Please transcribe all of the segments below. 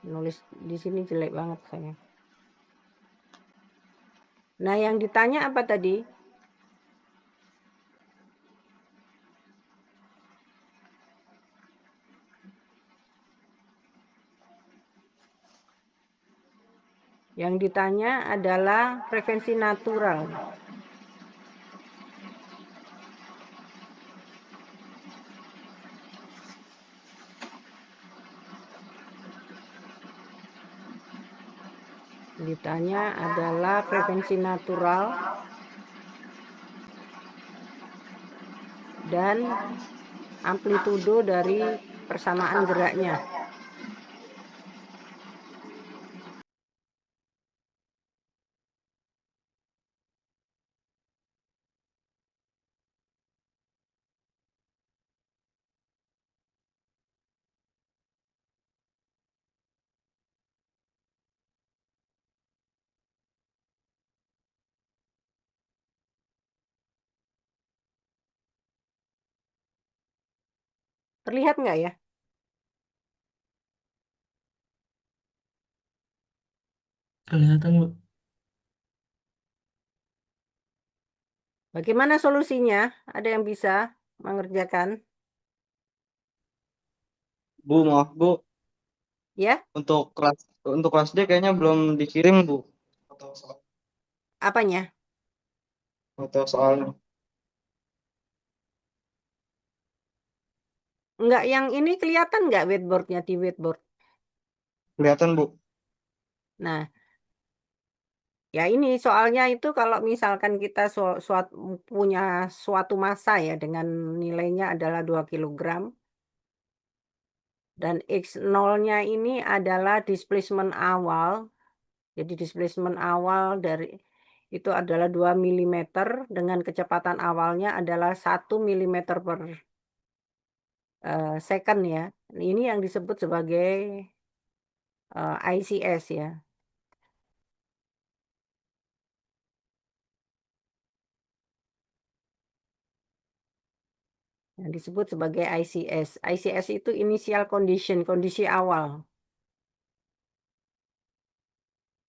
Nulis di sini jelek banget saya. Nah, yang ditanya apa tadi? Yang ditanya adalah frekuensi natural. Ditanya adalah frekuensi natural dan amplitudo dari persamaan geraknya. Terlihat nggak ya? Kelihatan, Bu. Bagaimana solusinya? Ada yang bisa mengerjakan? Bu, maaf, Bu. Ya, Untuk kelas D kayaknya belum dikirim, Bu. apanya? Foto soalnya. Enggak, yang ini kelihatan nggak whiteboardnya di whiteboard? Kelihatan, Bu. Nah, ya ini soalnya itu kalau misalkan kita punya suatu massa ya dengan nilainya adalah 2 kilogram dan X0-nya ini adalah displacement awal. Jadi displacement awal dari itu adalah 2 milimeter dengan kecepatan awalnya adalah 1 milimeter per second ya. Ini yang disebut sebagai ICS ya. Yang disebut sebagai ICS. ICS itu initial condition, kondisi awal.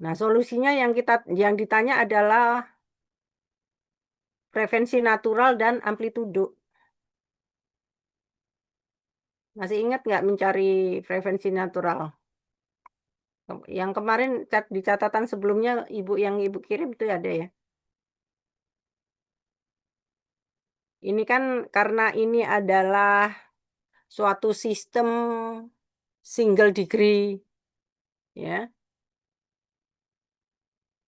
Nah, solusinya yang ditanya adalah frekuensi natural dan amplitudo. Masih ingat nggak mencari frekuensi natural? Yang kemarin di catatan sebelumnya yang ibu kirim itu ada ya. Ini kan karena ini adalah suatu sistem single degree ya.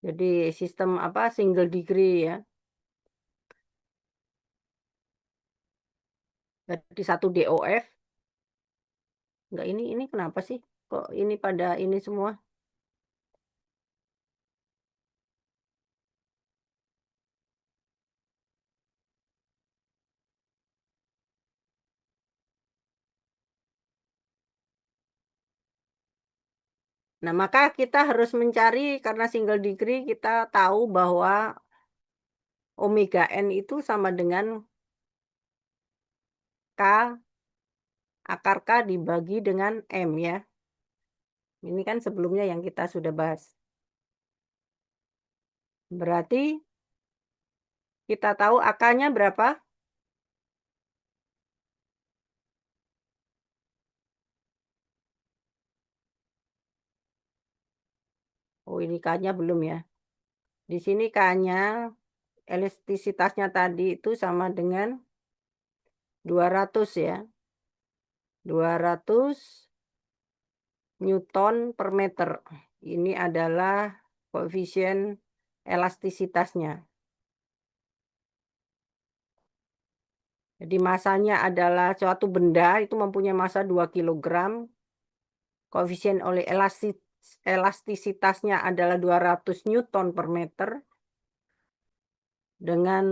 Jadi sistem apa single degree ya. Jadi satu DOF. Enggak ini kenapa sih? Kok ini pada ini semua? Nah, maka kita harus mencari karena single degree kita tahu bahwa omega n itu sama dengan K akar K dibagi dengan M ya. Ini kan sebelumnya yang kita sudah bahas. Berarti kita tahu AK-nya berapa? Oh, ini K-nya belum ya. Di sini K-nya elastisitasnya tadi itu sama dengan 200 ya. 200 Newton per meter. Ini adalah koefisien elastisitasnya. Jadi masanya adalah suatu benda itu mempunyai massa 2 kilogram. Koefisien oleh elastisitasnya adalah 200 Newton per meter. Dengan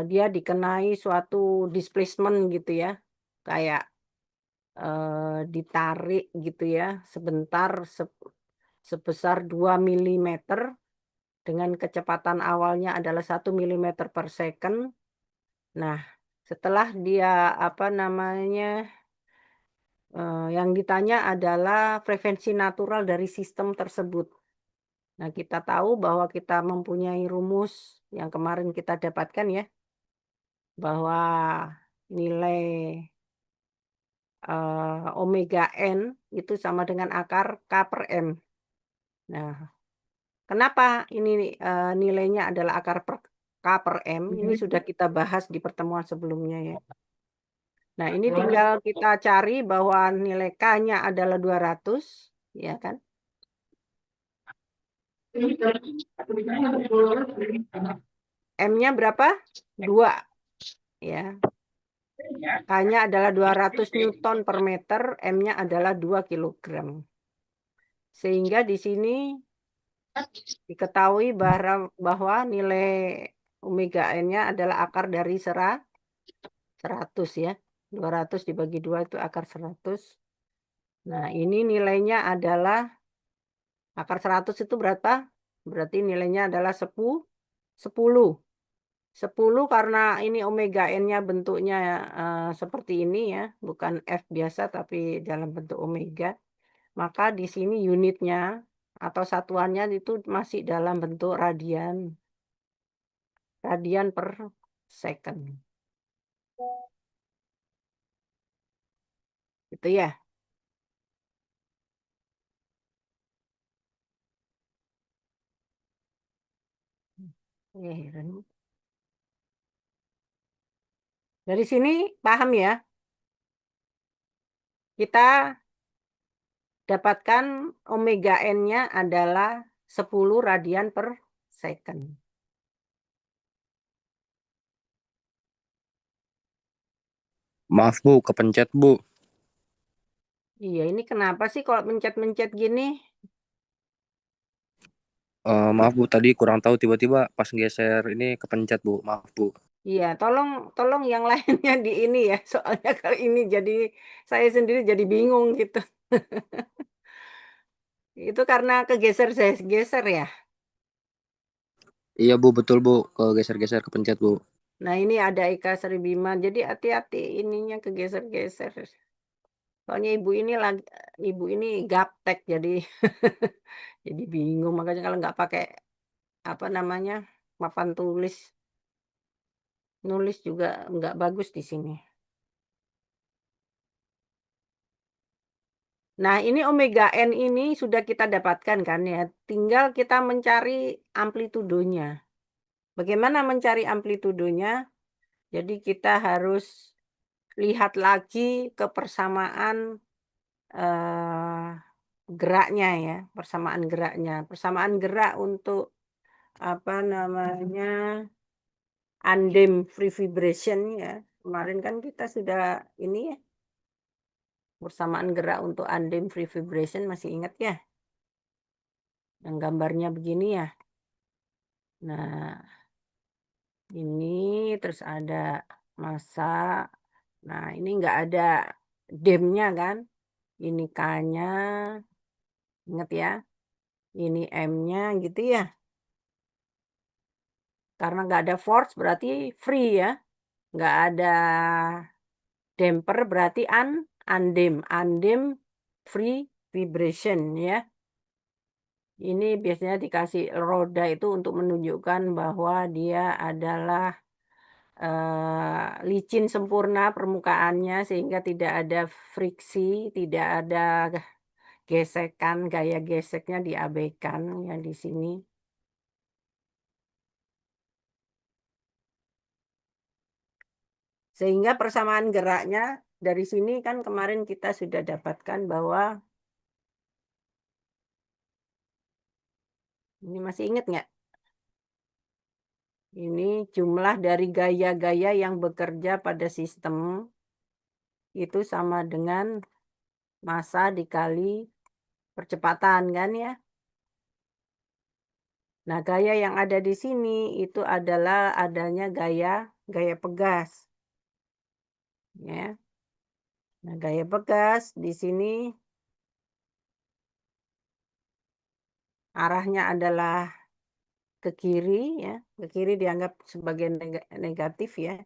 dia dikenai suatu displacement gitu ya. Kayak ditarik gitu ya sebentar sebesar 2 milimeter dengan kecepatan awalnya adalah 1 milimeter per second. Nah, setelah dia apa namanya Yang ditanya adalah frekuensi natural dari sistem tersebut. Nah, kita tahu bahwa kita mempunyai rumus yang kemarin kita dapatkan ya, bahwa nilai, omega N itu sama dengan akar K per M. Nah, kenapa ini, nilainya adalah akar K per M? Ini sudah kita bahas di pertemuan sebelumnya ya. Nah, ini tinggal kita cari bahwa nilai K-nya adalah 200, ya kan? M-nya berapa? 2, ya. K-nya adalah 200 Newton per meter, M-nya adalah 2 kilogram. Sehingga di sini diketahui bahwa nilai omega N-nya adalah akar dari 100 ya. 200 dibagi 2 itu akar 100. Nah, ini nilainya adalah akar 100 itu berapa? Berarti nilainya adalah 10. 10 karena ini omega N-nya bentuknya, seperti ini ya, bukan F biasa tapi dalam bentuk omega. Maka di sini unitnya atau satuannya itu masih dalam bentuk radian. Radian per second. Gitu ya. Heran. Dari sini paham ya? Kita dapatkan omega N-nya adalah 10 radian per second. Maaf Bu, kepencet Bu. Iya, ini kenapa sih kalau mencet-mencet gini? Maaf Bu, tadi kurang tahu tiba-tiba pas geser ini kepencet Bu. Maaf Bu. Iya, tolong yang lainnya di ini ya, soalnya kalau ini jadi saya sendiri jadi bingung gitu. Itu karena saya geser ya. Iya Bu, betul Bu. Kegeser-geser kepencet Bu. Nah, ini ada Eka Sribima, jadi hati-hati ininya kegeser-geser. Soalnya ibu ini gaptek jadi jadi bingung, makanya kalau nggak pakai, apa namanya, papan tulis, nulis juga nggak bagus di sini. Nah, ini omega N ini sudah kita dapatkan kan ya, tinggal kita mencari amplitudonya. Bagaimana mencari amplitudonya? Jadi kita harus lihat lagi ke persamaan, eee, geraknya ya, persamaan geraknya. Persamaan gerak untuk, apa namanya, undamped free vibration ya. Kemarin kan kita sudah ini ya, persamaan gerak untuk undamped free vibration masih ingat ya? Yang gambarnya begini ya. Nah, ini terus ada massa. Nah, ini nggak ada dampnya kan. Ini K-nya, ingat ya. Ini M-nya gitu ya. Karena nggak ada force berarti free ya. Nggak ada damper berarti undamped free vibration ya. Ini biasanya dikasih roda itu untuk menunjukkan bahwa dia adalah, licin sempurna permukaannya sehingga tidak ada friksi, tidak ada gesekan, gaya geseknya diabaikan ya di sini. Sehingga persamaan geraknya dari sini kan kemarin kita sudah dapatkan bahwa ini masih ingat nggak? Ini jumlah dari gaya-gaya yang bekerja pada sistem itu sama dengan massa dikali percepatan kan ya. Nah, gaya yang ada di sini itu adalah adanya gaya pegas. Ya. Nah, gaya pegas di sini arahnya adalah ke kiri ya. Ke kiri dianggap sebagai negatif ya.